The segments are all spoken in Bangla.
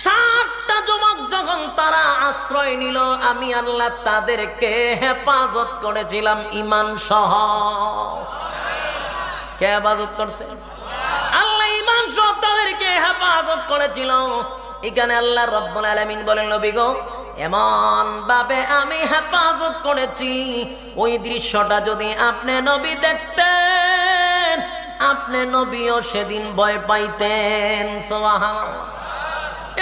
60টা যুবক যখন তারা আশ্রয় নিল, আমি আল্লাহ তাদেরকে হেফাজত করেছিলাম ঈমান সহ। কে হেফাজত করছে? আল্লাহ ঈমান সহ তাদেরকে হেফাজত করেছিল। এখানে আল্লাহ রাব্বুল আলামিন বলেন, নবী গো, এমন ভাবে আমি হেফাজত করেছি, ওই দৃশ্যটা যদি আপনি নবী দেখতেন, আপনি নবীও সেদিন ভয় পাইতেন। সুবহানাল্লাহ।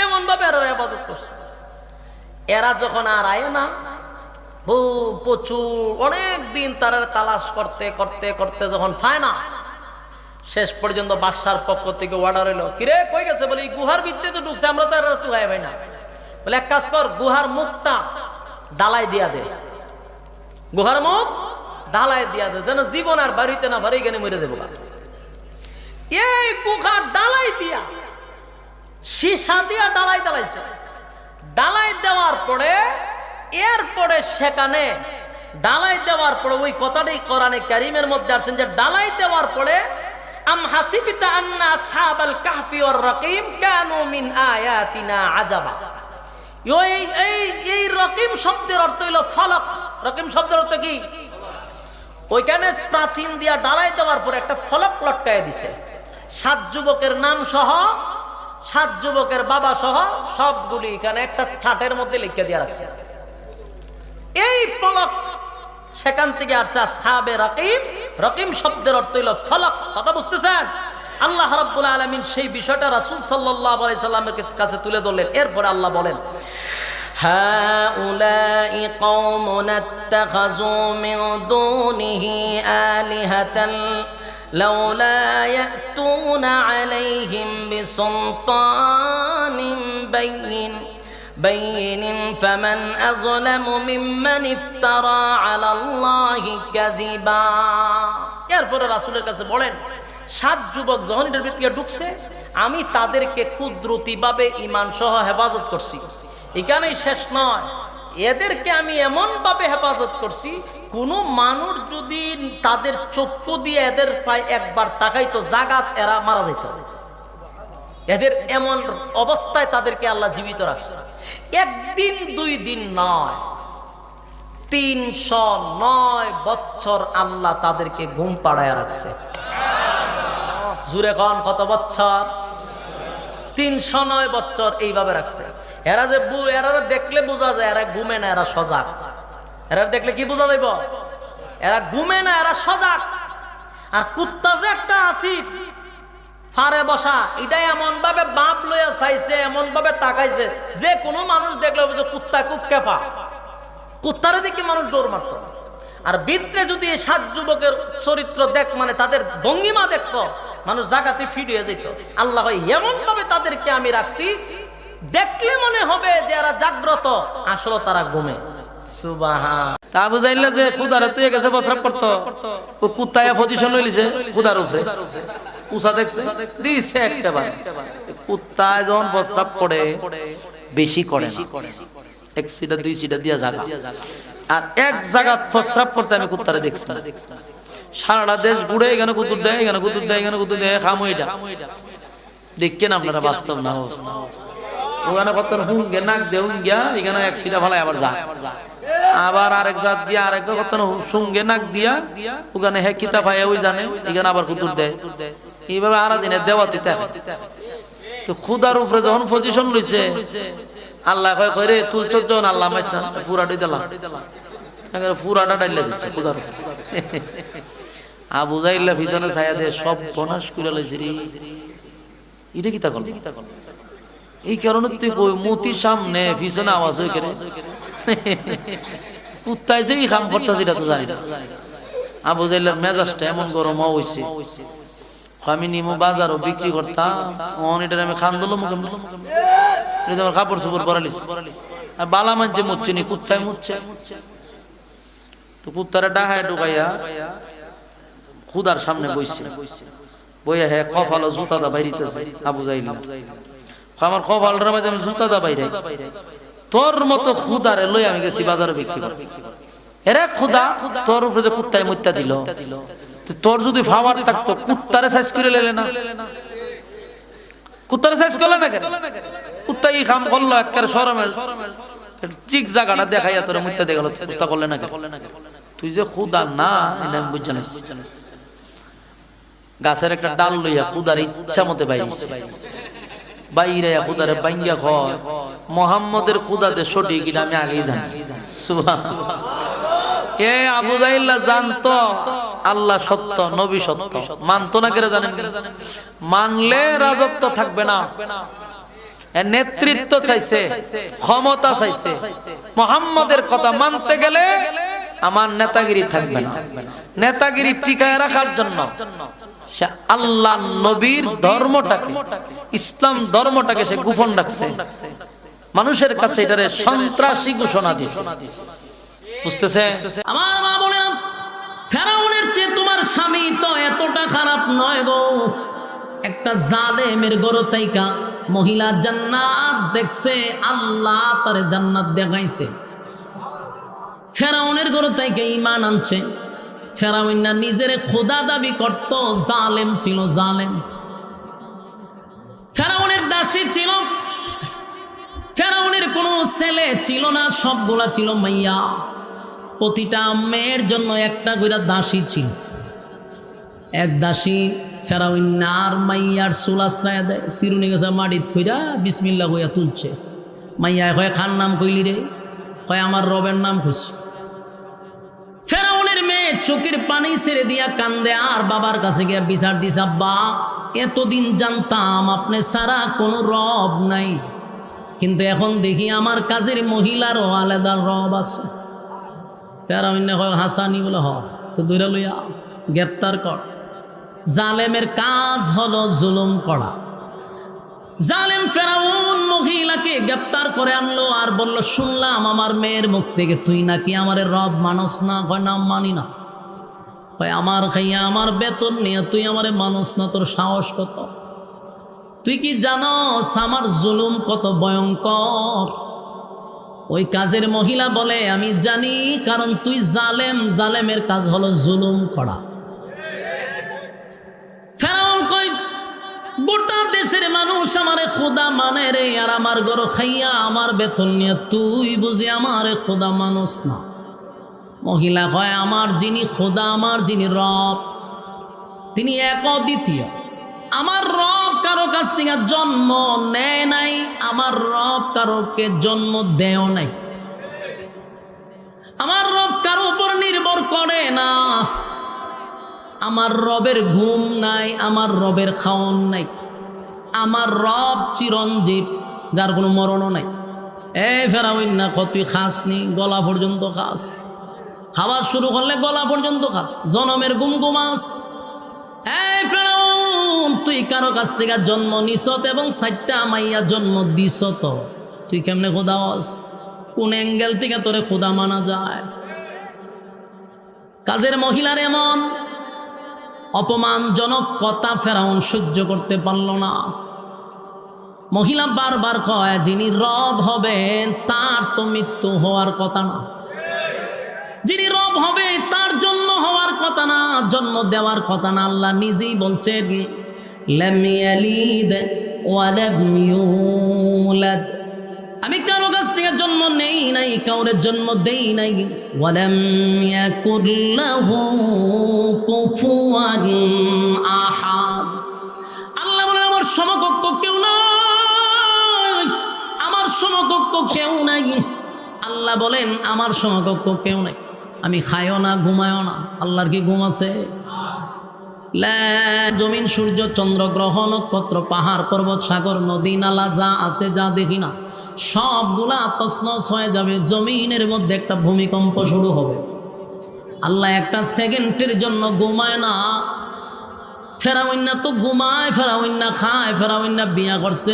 এমন ভাবে এরা হেফাজত করছে। এরা যখন আর আয় না, প্রচুর অনেক দিন তারা তালাশ করতে করতে করতে যখন পায় না, শেষ পর্যন্ত বাদশার পক্ষ থেকে অর্ডার হইল, কিরে কই গেছে? বলে, এই গুহার ভিতরে তো ঢুকছে, আমরা তো এরা তুই ভাই না। বলে, এক কাজ কর, গুহার মুখটা ডালাই দিয়া দে, গুহার মুখ ডালাই দিয়া দে, যেন জীবন আর বাড়িতে না বাড়ি গেলে মরে যাবো। এই গুহার ডালাই দিয়া, সীসা দিয়া ডালাই দাঁড়াইছে। ডালাই দেওয়ার পরে এরপরে সেখানে ডালাই দেওয়ার পরে ওই কথাটাই কোরআনে কারীমের মধ্যে আছেন যে ডালাই দেওয়ার পরে আম হাসিবিতা আন্না আসহাবাল কাহফি ওয়ার রাকিম কানু মিন আয়াতিনা আজাবা। এই রকিম শব্দের অর্থ হইল ফলক। রকিম শব্দের অর্থ কি? ওইখানে প্রাচীন দিয়া ডালাই দেওয়ার পরে একটা ফলক লটকায় দিছে, 7 যুবকের নাম সহ, 7 যুবকের বাবা সহ সবগুলি এখানে একটা ছাটের মধ্যে লিখে দিয়ে রাখছে। এই ফলক সেখান থেকে আসছে আসহাবে রাকিম। রকিম শব্দের অর্থ হইল ফলক। কথা বুঝতেছেন? আল্লাহ রাব্বুল আলামিন সেই বিষয়টা রাসূল সাল্লাল্লাহু আলাইহি সাল্লামের কাছে তুলে ধরলেন। এরপরে আল্লাহ বলেন, হাউলাই কওমুন ইত্তাখাযু মিন দুনিহি আলিহাতান লাউলা ইয়াতুনা আলাইহিম বিসুলতানিন বাইয়িন ফামান আযলামু মিম্মান ইফতারা আলাল্লাহি কাযিবা। এরপরে রাসূলের কাছে বলেন, 7 যুবক যখন এটার ভিতরে ঢুকছে, আমি তাদেরকে কুদরতিভাবে ঈমান সহ হেফাজত করছি। এখানেই শেষ নয়, এদেরকে আমি এমন ভাবে হেফাজত করছি, কোনো মানুষ যদি তাদের চক্ষু দিয়ে এদের প্রায় একবার তাকাইতো, জাগাত এরা মারা যেত। এদের এমন অবস্থায় তাদেরকে আল্লাহ জীবিত রাখছে। একদিন 2 দিন নয়, 309 বছর আল্লাহ তাদেরকে ঘুম পাড়ায় রাখছে। জুরে খান কত বছর? 309 বছর এইভাবে রাখছে। এরা যে এরা দেখলে বোঝা যায় এরা ঘুমে না, এরা সজাগ। এরা দেখলে কি বোঝা যাইব? এরা ঘুমে না, এরা সজাগ। আর কুত্তা যে একটা আসিফ ফারে বসা, এটা এমন ভাবে বাপ লইয়া চাইছে, এমন ভাবে তাকাইছে যে কোনো মানুষ দেখলে কুত্তা খুব কেফা, কুত্তারে দেখে মানুষ দৌড় মারত। আর ভিতরে যদি 7 যুবকের চরিত্র দেখ, মানে তাদের ভঙ্গিমা দেখতো, মানুষ জাগাতে ফিট হয়ে যেত। আল্লাহ এমন ভাবে তাদেরকে আমি রাখছি, দেখলে মনে হবে যে এরা জাগ্রত, আসলে তারা ঘুমে। সুবহান। তা বুঝাইলে যে খুদারে তুই গেছে বসরাপ করতো, ও কুত্তায় পজিশন লইলিছে খুদার উপরে, উসা দেখছে দিছে একবার। কুত্তায় যখন বসরাপ করে বেশি করে না, 1 সিটা 2 সিটা দিয়া জায়গা। আর এক জায়গা প্রস্রাব করতে আমি কুত্তারে দেখছি, সারা দেশ ঘুরে এখানে কুতুর দেয়, এখানে কুতুর দেয়, এখানে কুতুর দেয়, খামো এটা দেখেন আপনারা, বাস্তব না অবস্থা। ওখানে কত হুঙ্গে নাক দে হুঙ্গিয়া, এখানে 1 সিটা ভালাই আবার যায়, আবার আরেক জাত দিয়া আরেক কত সুঙ্গে নাক দিয়া, ওখানে হে কিতা পায় ওই জানে, এখানে আবার কুতুর দেয়। এইভাবে আরা দিনে দেওয়াতে তো খুদার উপরে যখন পজিশন লইছে, আল্লাহ কয় কই রে তুল 14 জন আল্লাহ মাইছ না, পুরাটাই দিলাম, পুরাটা ডাইলা দিচ্ছে খুদার উপরে। আবু জাইল্লা পিছনে ছায়া দে সব বনাশ করে লাইছে রে, এটা কি তা কল? এই কারণে তুই কই মতির সামনে পিছনে আওয়াজ হই করে কুত্তায় যে কাম করতেছে এটা তো জানি না। আবু জাইল্লার মেজাজটা এমন গরম হইছে, আমি নিমো বাজারও বিক্রি করতাম, অনেকটা আমি খান দিল মুখে, এটা আমার কাপড় চোপড় পরালিস। আর বালা মানছে মুচ্ছে নি, কুত্তায় মুচ্ছে। তো কুত্তারা ডাহায় ঢুকাইয়া খুদার সামনে বইছে, বইয়া হ্যাঁ কফালো জুতা দা বাইরিতেছে। আবু জাইল্লা আমার কফালটার মাঝে আমি জুতা দা বাইরে, তোর মতো খুদারে লই আমি গেছি বাজারে বিক্রি করতে। এরে খুদা, তোর উপরে কুত্তায় মুত্তা দিল, তোর যদি ফাওয়ার থাকতো কুত্তারে সাইজ করে লেলে না, কুত্তারে সাইজ করলে না কেন? কুত্তাই কাম করলো একবার শরমের ঠিক জায়গাটা দেখাইয়া তোর মুত্তা দেখালো বুঝতা করলে না তুই যে খুদা না এটা আমি বুঝতে নাইছি গাছের একটা ডাল লইয়া খুদার ইচ্ছা মতে বাইরে খুদারে বাইঙ্গা খয় মোহাম্মদের খুদাতে সঠিক এটা আমি আগেই জানি সুবহানাল্লাহ এ আবু জাহিল্লা জানতো আল্লাহ সত্য নবী সত্য মানতো না কেন জানেন মানলে রাজত্ব থাকবে না নেতৃত্ব চাইছে ক্ষমতা চাইছে মুহাম্মদের কথা মানতে গেলে আমার নেতাগিরি থাকবে না নেতাগিরি টিকায় রাখার জন্য সে আল্লাহ নবীর ধর্মটাকে ইসলাম ধর্মটাকে সে গোপন রাখছে মানুষের কাছে এটারে সন্ত্রাসী ঘোষণা দিছে বুঝতেছে আমার মা বলেন ফেরাউনের চেয়ে তোমার স্বামী তো এতটা খারাপ নয় গো একটা জালেমের গরো তাইকা মহিলা জান্নাত দেখছে আল্লাহ তারে জান্নাত দেখাইছে ফেরাউনের গরো তাইকা ঈমান আনছে ফেরাউন না নিজের খোদা দাবি করত জালেম ছিল জালেম ফেরাউনের দাসী ছিল ফেরাউনের কোনো ছেলে ছিল না সবগুলা ছিল মাইয়া প্রতিটা মেয়ের জন্য একটা কইরা দাসী ছিল এক দাসী ফেরাউন আর মাইয়ার চুলাশ্রায় দেয় চিরুনি গেছে মাটিত ফইরা বিসমিল্লাহ কইয়া তুলছে মাইয়া কয় খান নাম কইলি রে কয় আমার রবের নাম কইছি ফেরাউনের মেয়ে চোখের পানি ছেড়ে দিয়া কান্দে আর বাবার কাছে গিয়া বিচার দিস আব্বা এতদিন জানতাম আপনি ছাড়া কোনো রব নাই কিন্তু এখন দেখি আমার কাজের মহিলারও আলাদা রব আছে ফেরাউন হয় হাসানি বলে হ তো দূরে লইয়া গ্রেপ্তার কর জালেমের কাজ হলো জুলুম করা জালেম ফেরাউন মহিলাকে গ্রেপ্তার করে আনলো আর বলল শুনলাম আমার মেয়ের মুখ থেকে তুই নাকি আমার রব মানস না কয় নাম মানি না কয় আমার খাইয়া আমার বেতন নিয়ে তুই আমারে মানুষ না তোর সাহস কত তুই কি জানোস আমার জুলুম কত ভয়ঙ্কর ওই কাজের মহিলা বলে আমি জানি কারণ তুই জালেম জালেমের কাজ হলো জুলুম করা ফেরাউন কই গোটা দেশের মানুষ আমারে খোদা মানে রে আর আমার গরো খাইয়া আমার বেতন নিয়ে তুই বুঝি আমারে খোদা মানুষ না মহিলা কয় আমার যিনি খোদা আমার যিনি রব তিনি এক অদ্বিতীয় আমার রব কারো কাছ থেকে জন্ম নেয় নাই আমার রব কারোকে জন্ম দেও নাই আমার রব কারো উপর নির্ভর করে না আমার রবের ঘুম নাই আমার রবের খাওন নাই আমার রব চিরঞ্জীব যার কোনো মরণও নাই ফেরাউন না তুই খাস নি গলা পর্যন্ত খাস খাওয়া শুরু করলে গলা পর্যন্ত খাস জনমের ঘুম ঘুমাস ফেরাউন তুই কারো কাছ থেকে জন্ম নিছত এবং 4টা মাইয়া জন্ম দিস তো তুই কেমনে খোদা হস কোন অ্যাঙ্গেল থেকে তোরে খোদা মানা যায় কাজের মহিলার এমন অপমানজনক কথা ফেরাউন সহ্য করতে পারল না মহিলা বারবার কয় যিনি রব হবেন তার তো মৃত্যু হওয়ার কথা না যিনি রব হবে তার জন্ম হওয়ার কথা না জন্ম দেওয়ার কথা না আল্লাহ নিজেই বলছেন লাম ইয়ালিদ ওয়া লাম ইউলাদ আমি কারো কাছ থেকে জন্ম নেই নাই কাউরে জন্ম দেই নাই ওয়ালাম ইয়াকুল লাহু কুফুয়ান আহাদ আল্লাহ বলেন আমার সমকক্ষ কেউ নাই আমার সমকক্ষ কেউ নাই আল্লাহ বলেন আমার সমকক্ষ কেউ নাই আমি খাইও না ঘুমায়ও না আল্লাহর কি ঘুম আছে জমিন সূর্য চন্দ্র গ্রহ নক্ষত্র পাহাড় পর্বত সাগর নদী নালা যা আছে যা দেখি না সবগুলা তছনছ হয়ে যাবে জমিনের মধ্যে একটা ভূমিকম্প শুরু হবে আল্লাহ একটা সেকেন্ডের জন্য ঘুমায় না ফেরাউন না তো ঘুমায় ফেরাউন না খায় ফেরাউন না বিয়া করছে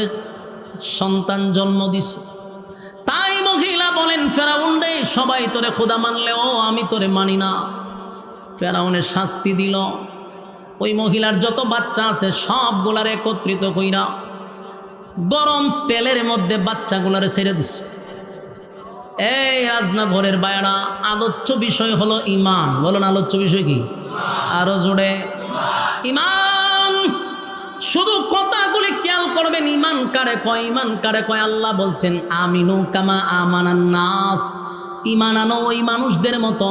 সন্তান জন্ম দিছে তাই মহিলা বলেন ফেরাউন রে সবাই তোরে খোদা মানলেও আমি তোরে মানি না ফেরাউনের শাস্তি দিল ওই মহিলার যত বাচ্চা আছে সবগুলার একত্রিত কইরা গরম তেলের মধ্যে বাচ্চাগুলারে ছেড়ে দিছে এই আজনা ঘরের বায়না আলোচ্য বিষয় হলো ঈমান বলুন আলোচ্য বিষয় কি আরো জোরে ঈমান শুধু কথাগুলি খেয়াল করবেন ঈমান কারে কয়? ঈমান কারে কয়? আল্লাহ বলছেন আমিনু কামা আমানান নাস, ঈমান আনো ওই মানুষদের মতো।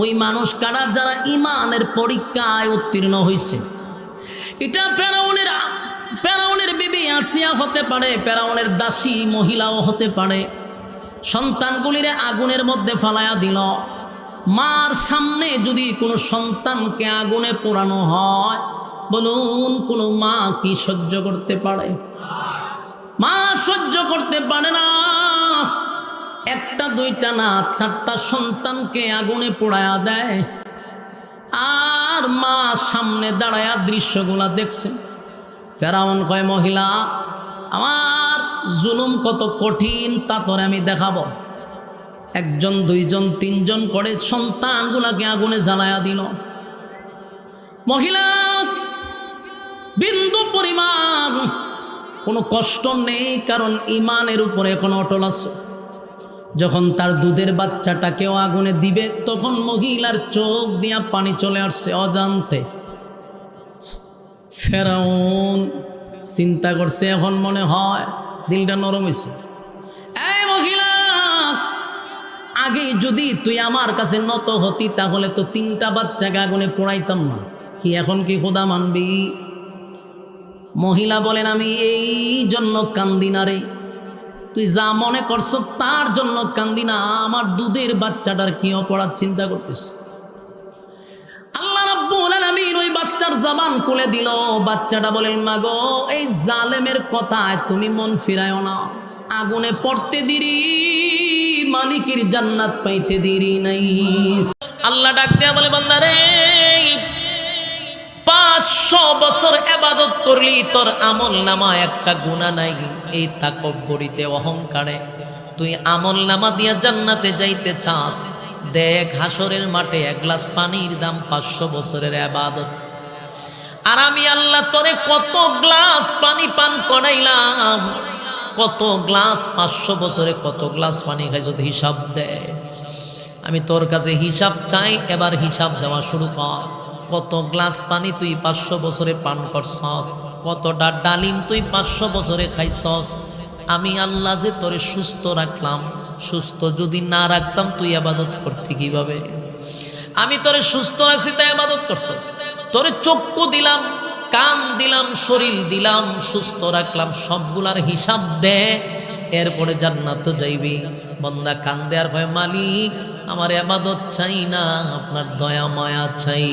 ওই মানুষ কারা? যারা ঈমানের পরীক্ষায় উত্তীর্ণ হয়েছে। এটা ফেরাউনের বিবি আসিয়া হতে পারে, ফেরাউনের দাসী মহিলাও হতে পারে। সন্তানগুলিরে আগুনের মধ্যে ফালায়া দিল। মার সামনে যদি কোনো সন্তানকে আগুনে পোড়ানো হয়, বলুন কোনো মা কি সহ্য করতে পারে? মা সহ্য করতে পারে না। একটা দুইটা না, 4টা সন্তানকে আগুনে পোড়ায়া দেয়। আর মা সামনে দাঁড়ায়া দৃশ্যগুলা দেখছে। ফেরাউন কয়, মহিলা আমার জুলুম কত কঠিন তা তোরে আমি দেখাবো। 1 জন 2 জন 3 জন করে সন্তানগুলাকে আগুনে জ্বালায়া দিল। মহিলা বিন্দু পরিমাণ কোনো কষ্ট নেই, কারণ ঈমানের উপরে এখন অটল আছে। যখন তার দুধের বাচ্চাটাকেও আগুনে দিবে, তখন মহিলার চোখ দিয়া পানি চলে আসছে অজান্তে। ফেরাউন চিন্তা করছে, এখন মনে হয় দিলটা নরম হয়েছে। এই মহিলা, আগে যদি তুই আমার কাছে নত হতি, তাহলে তো 3টা বাচ্চাকে আগুনে পোড়াইতাম না। কি এখন কি খোদা মানবি? মহিলা বলেন, আমি এই জন্য কান্দি না রে, তুই যা মনে করছো তার জন্য কান্দি না, আমার দুধের বাচ্চাটার কি অপরাধ চিন্তা করতেছ। আল্লাহ রাব্বুল আলামিন ওই বাচ্চার জবান খুলে দিল। বাচ্চাটা বলেন, মাগো এই জালেমের কথায় তুমি মন ফিরায়ও না। আগুনে পড়তে দেরি, মালিকের জান্নাত পাইতে দেরি নাই। আল্লাহ ডাক দেয়া বলে, বান্দারে 500 বছর ইবাদত করলি, তোর আমল নামায় একটা গুনাহ নাই। এই তাকব্বুরিতে, অহংকারে তুই আমল নামা দিয়া জান্নাতে যাইতে চাস? দেখ হাসরের মাঠে 1 গ্লাস পানির দাম 500 বছরের ইবাদত। আর আমি আল্লাহ তোরে কত গ্লাস পানি পান করাইলাম, কত গ্লাস, 500 বছরে কত গ্লাস পানি খাইছ, হিসাব দে। আমি তোর কাছে হিসাব চাই, এবার হিসাব দেওয়া শুরু কর। কত গ্লাস পানি তুই 500 বছরে পান করছস? কতটা ডালিম তুই 500 বছরে খাইছস? আমি আল্লাহ যে তোরে সুস্থ রাখলাম, সুস্থ যদি না রাখতাম তুই ইবাদত করতে কিভাবে? আমি তোরে সুস্থ রাখছি তাই ইবাদত করছস। তোরে চক্ষু দিলাম, কান দিলাম, শরীর দিলাম, সুস্থ রাখলাম, সবগুলার হিসাব দে, এরপরে জান্নাতে যাইবি। বান্দা কান্দে আর কয়, মালিক আমার ইবাদত চাই না, আপনার দয়া মায়া চাই।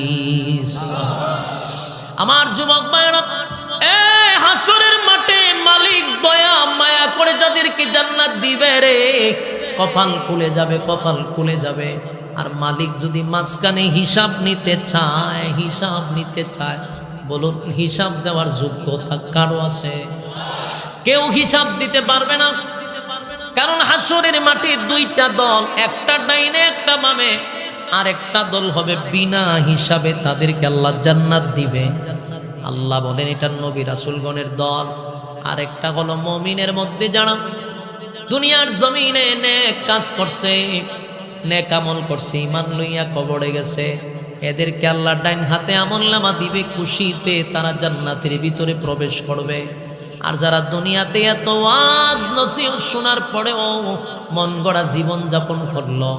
আমার যুবক ভাইরা, হাসরের মাঠে মালিক দয়া মায়া করে যাদেরকে জান্নাত দিবে রে, কপাল খুলে যাবে, কপাল খুলে যাবে। আর মালিক যদি মাঝখানে হিসাব নিতে চায়, হিসাব নিতে চায়, বলুন হিসাব দেওয়ার যোগ্যতা কারো আছে? কেউ হিসাব দিতে পারবে না। কারণ হাসরের মাঠে 2টা দল, একটা ডাইনে একটা বামে, আর একটা দল হবে বিনা হিসাবে, তাদেরকে আল্লাহ জান্নাত দিবে। আল্লাহ বলেন এটা নবী রাসূলগণের দল। আর একটা হলো মুমিনের মধ্যে যারা দুনিয়ার জমিনে নেক কাজ করছে, নেক আমল করছে, ঈমান লইয়া কবরে গেছে, এদেরকে আল্লাহ ডাইন হাতে আমলনামা দিবে, খুশিতে তারা জান্নাতের ভিতরে প্রবেশ করবে। আর যারা দুনিয়াতে এত ওয়াজ নসিহত শোনার পরেও মন গড়া জীবন যাপন করলো,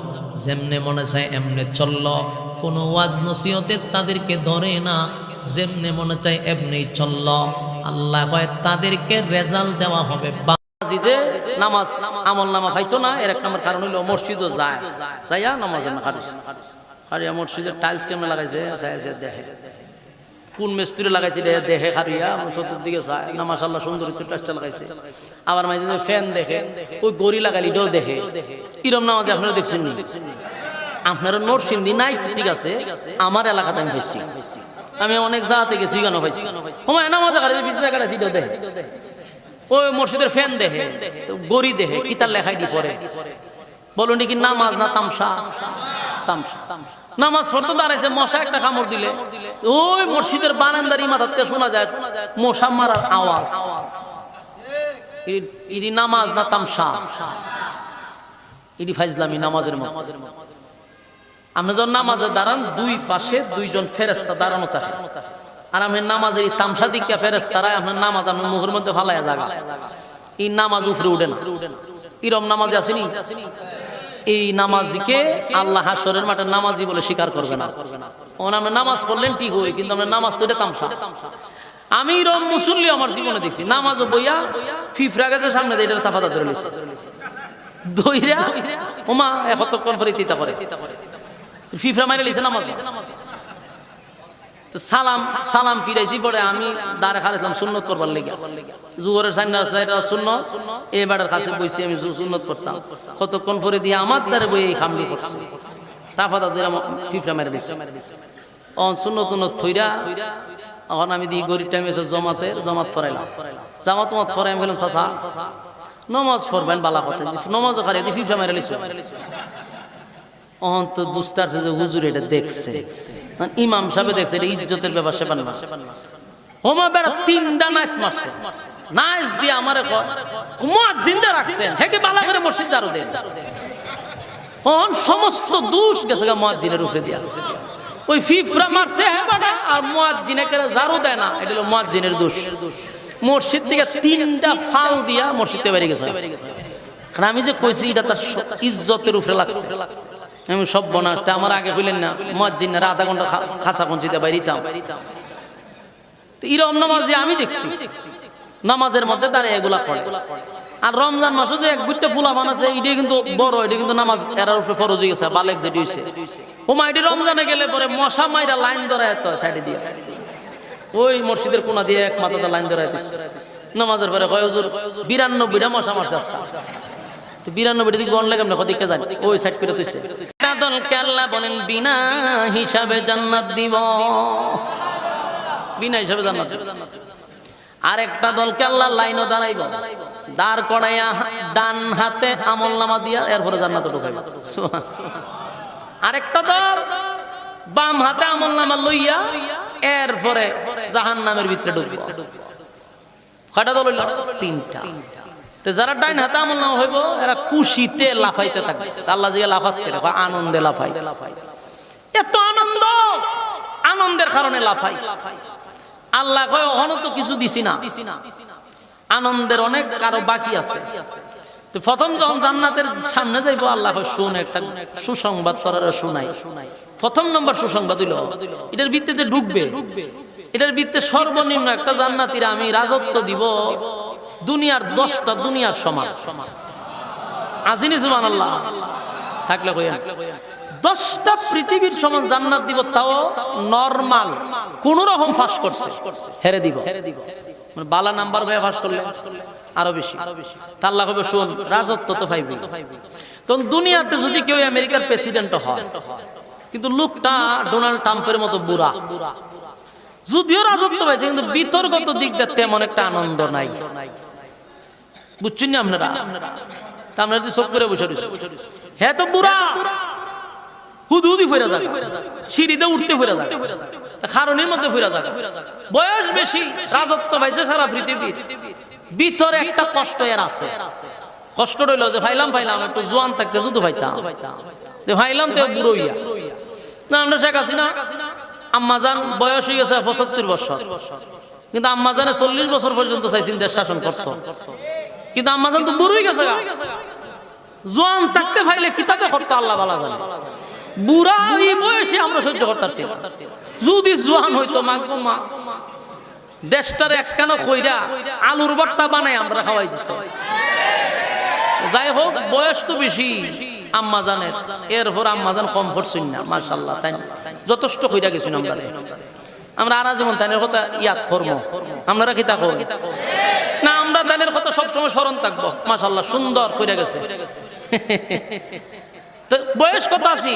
যেমনে মনে চায় এমনে চললো, কোনো ওয়াজ নসিহতে তাদেরকে ধরে না, যেমনে মনে চায় এমনেই চললো, আল্লাহ কয় তাদেরকে রেজাল্ট দেওয়া হবে। মসজিদে নামাজ আমল নামা খাইতো না, এর এক নম্বর কারণ হইলো মসজিদও যায়, যাইয়া নামাজ খারিয়া মসজিদের টাইলস কেমন লাগাইছে দেখে, কোন মিস্ত্রি লাগাইছে দেখে, খারিয়া চতুর্দিকে যায় না, মাশাআল্লাহ সুন্দর টাইলসটা লাগাইছে। আবার মাঝে ফ্যান দেখে, ওই গড়ি লাগাইলে এটাও দেখে। এরম নামাজ আপনারা দেখছেন নি? আপনারা নরসিংদী নাই, ঠিক আছে, আমার এলাকাতে আমি পাইছি, আমি অনেক জায়গাতে গেছি, কেন পাইছি নামাজ দেখাইছি, এটাও দেখে। ওই মসজিদের ফ্যান দেখে, গড়ি দেখে, কিতার লেখাই দি পরে, বলুন কি নামাজ না তামসা? তামসা। নামাজ পড়তে দাঁড়াইছে, মশা একটা কামড় দিলে ওই মসজিদের বারান্দারি মাথাতে শোনা যায় মশা মারার আওয়াজ। ইডি নামাজ না তামসা? ইডি ফাইজলামি নামাজের মতো। আপনি যখন নামাজে দাঁড়ান, 2 পাশে 2 জন ফেরেশতা দাঁড়ানো থাকে, আর আপনার নামাজের তামসা দিকা ফেরেশতারা আপনার নামাজ আপনার মুখের মধ্যে ফালাইয়া জাগা, এই নামাজ উপরে উঠে না। এরম নামাজ আসেনি, এই নামাজিকে আল্লাহ হাসরের মাঠে নামাজি বলে স্বীকার করবে না। আপনি নামাজ পড়লেন ঠিক হই, কিন্তু আপনার নামাজ তো এটা তামসা। আমি রম মুসল্লি আমার জীবনে দেখছি, নামাজ বইয়া ফিফরা গেছে সামনে দিয়ে এটা তাফাতা ধরে নিচ্ছে, দইরা ওমা কতক্ষণ পরে তিতা করে ফিফরা মাইরে লিছে নামাজ। সালাম সালাম ফিরাইছি পরে আমি দাঁড়ে খাইলাম সুন্নত করবার লেগে, জুহরের সুন্নত এই বেড়ার কাছে বইছি, আমি সুন্নত করতাম। কতক্ষণ পরে দিয়ে আমার দ্বারে বই এই খামলি করছে, তাফাতা ধরে ফিফরা মাইরে দিচ্ছে। সুন্নত উন্নত থইরা এখন আমি দিই গরিব টাইমে জমাত ফরাইলাম, জামাত ফরাই আমি বললাম চাচা নমাজ পড়বেন বালা কথা, নমাজ খারে ফিফা মেরে লিখছো। অহন তো বুঝতে পারছে যে হুজুর এটা দেখছে, ইমাম সাহেব দেখছে, এটা ইজ্জতের ব্যাপার। সে বানবা হোমা বেড়া 3টা নাইস মারছে, নাইস দিয়ে আমারে মুয়াজ্জিনটা রাখছেন, হেকে বালা করে মসজিদ জারু দেন। অহন সমস্ত দোষ গেছে মুয়াজ্জিনের উপরে দিয়া, ওই ফিফরা মারছে আর মুয়াজ্জিনে করে জারু দেয় না, এটা হলো মুয়াজ্জিনের দোষ। মসজিদ থেকে 3টা ফাল দিয়া মসজিদে বেরিয়ে গেছে। কারণ আমি যে কইছি এটা তার ইজ্জতের উপরে লাগছে, আমি সব বনাসতে আমার আগে কইলেন না মুয়াজ্জিনরা আধা ঘন্টা খাসা পঞ্চিতে বাইরিতাম। তো এরকম নামাজ আমি দেখছি, নামাজের মধ্যে দাঁড়িয়ে এগুলা করে। আর রমজান মাসে যে এক গুট্টা ফুলা বানাচ্ছে, এটা কিন্তু বড়, এটা কিন্তু নামাজ এরার উপরে ফরজ হয়ে গেছে, বালেক যেটি হয়েছে। ওমা এটি রমজানে গেলে পরে মশা মাইরা লাইন ধরায় তো সাইডে দিয়ে, ওই মসজিদের কোনা দিয়ে এক মাথাতে লাইন ধরাই দিচ্ছে। নামাজের পরে কয় হুজুর 92টা মশা মারছে আজকে। তো 92টা দিকে বন লাগে আমরা কদিকে জানি, ওই সাইড করে দিচ্ছে। দলকে আল্লাহ বলেন বিনা হিসাবে জান্নাত দিব, বিনা হিসাবে জান্নাত। আরেকটা দলকে আল্লাহ লাইনও দাঁড়াইব, দাঁড় করাইয়া ডান হাতে আমলনামা দিয়া এরপরে জান্নাতে ঢুকাইব। আরেকটা দল বাম হাতে আমলনামা লইয়া এরপরে জাহান্নামের ভিতরে ঢুকবে। কয়টা দল হইল? 3টা। তো যারা ডাইন হাতে আমলনামা হইব এরা খুশিতে লাফাইতে থাকবে। আল্লাহ জিয়া লাফাস করে, আনন্দে লাফাই। এত আনন্দ, আনন্দের কারণে লাফাই। আল্লাহ কয় ওখানে তো কিছু দিছি না, আনন্দের অনেক কারো বাকি আছে। তো প্রথম যখন জান্নাতের সামনে যাইব আল্লাহ কয় শুন একটা সুসংবাদ করার শুনাই। প্রথম নম্বর সুসংবাদ হইল এটার ভিত্তিতে ঢুকবে, এটার ভিত্তিতে সর্বনিম্ন একটা জান্নাতীরা আমি রাজত্ব দিব দুনিয়ার 10টা দুনিয়ার সমান। আজিনি সুবহানাল্লাহ থাকলে কইয়া 10টা পৃথিবীর সমান জান্নাত দিব, তাও নরমাল কোন রকম ফাঁস করছে হেরে দিব। মানে বালা নাম্বার হয়ে ফাঁস করলে আরো বেশি। তা আল্লাহ কবে শুন রাজত্ব তো পাইবি। তখন দুনিয়াতে যদি কেউ আমেরিকার প্রেসিডেন্ট হয়, কিন্তু লোকটা ডোনাল্ড ট্রাম্পের মতো বুড়া, যদিও রাজত্ব পাইছে কিন্তু বিতর্কত দিক দিয়ে তেমন একটা আনন্দ নাই। বুঝছেন না আপনারা? আপনারা যদি চোখ করে বসে রয়েছে, হ্যাঁ তো বুড়া, হুদুদি ফিরে যাবে, সিঁড়িতে উঠতে ফিরে যাবে, কারণের মধ্যে ফিরে যাবে, বয়স বেশি, রাজত্ব পাইছে সারা পৃথিবীর, ভিতরে একটা কষ্ট এর আছে। কষ্ট রইল যে ভাইলাম একটু জোয়ান থাকতে যদি ভাইতাম, ভাইলাম তো বুড়ো ইয়া না। আমরা শেখ হাসিনা আম্মাজান বয়স হয়ে গেছে 75 বছর, কিন্তু আম্মাজানে 40 বছর পর্যন্ত চাইছেন দেশ শাসন করতো, কিন্তু আম্মাজান তো বুড়োই গেছে। জোয়ান থাকতে ভাইলে কিতাবে করতো আল্লাহ বালা জানে, বুড়া এই বয়সে আমরা সহ্য করতেছি। যদি জোয়ান হইতো মাগো মা দেশটারে একখানা কইরা আলুর ভর্তা বানাই আমরা খাওয়াই দিত। যাই হোক বয়স তো বেশি আম্মাজানের, এরপর আম্মাজান কম করছেন না, মাশাআল্লাহ তাই যথেষ্ট কইরা গেছেন। আমরা আরা যেমন তাইনের কথা ইয়াদ করব, আপনারা কি তা করব না? আমরা তাইনের কথা সবসময় স্মরণ থাকবো। মাশাআল্লাহ সুন্দর কইরা গেছে। তো বয়স কত আছি?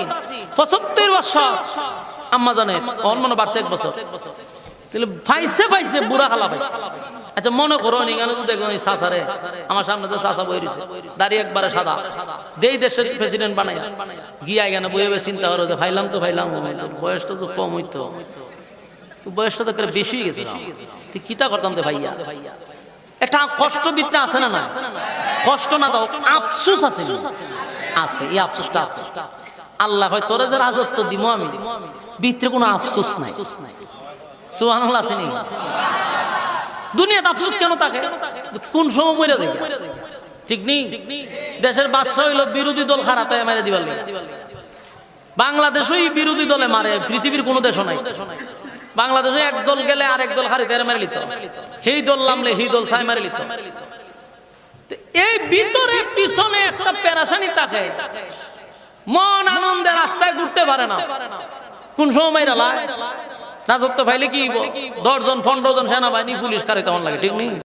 75 বছর আম্মাজানের, মনে বাড়ছে 1 বছর। তাহলে পাইছে বুড়া খালা পাইছে। আচ্ছা মনে করো এখানে তো দেখুন চাচারে, আমার সামনে তো চাচা বই রয়েছে, দাঁড়িয়ে একবারে সাদা, দেই দেশের প্রেসিডেন্ট বানাই গিয়া এখানে বইয়ে চিন্তা করো যে ভাইলাম তো বয়সটা তো কম হইতো, বয়সটা তো বেশি হয়ে গেছে, তুই কিতা করতাম তো ভাইয়া। একটা কষ্ট বিদ্যা আছে না? না কষ্ট না দাও, আফসোস আছে, এই আফসোসটা আছে। আল্লাহ হয় তোরে যে রাজত্ব দিব আমি, ভিতরে কোনো আফসোস নাই। সুবহানাল্লাহ আসেনি? দুনিয়াতে আফসোস কেন থাকে? কোন সময় মরে যাবে, ঠিক নেই। দেশের বাদশা হইল বিরোধী দল খারাপ মেরে দিবার লাগে। বাংলাদেশই বিরোধী দলে মারে, পৃথিবীর কোনো দেশও নাই। বাংলাদেশে এক দল গেলে আরেক দল হারিতে মেরে লিত, সেই দল নামলে সেই দল ছাই মেরে লিত। এই ভিতরে পিছনে একটা পেরাশানি থাকে, মন আনন্দে রাস্তায় ঘুরতে পারে না। কোন সময় রাজত্ব পাইলে কি 10 জন 15 জন সেনাবাহিনী পুলিশ কারে তখন লাগে, ঠিক নেই।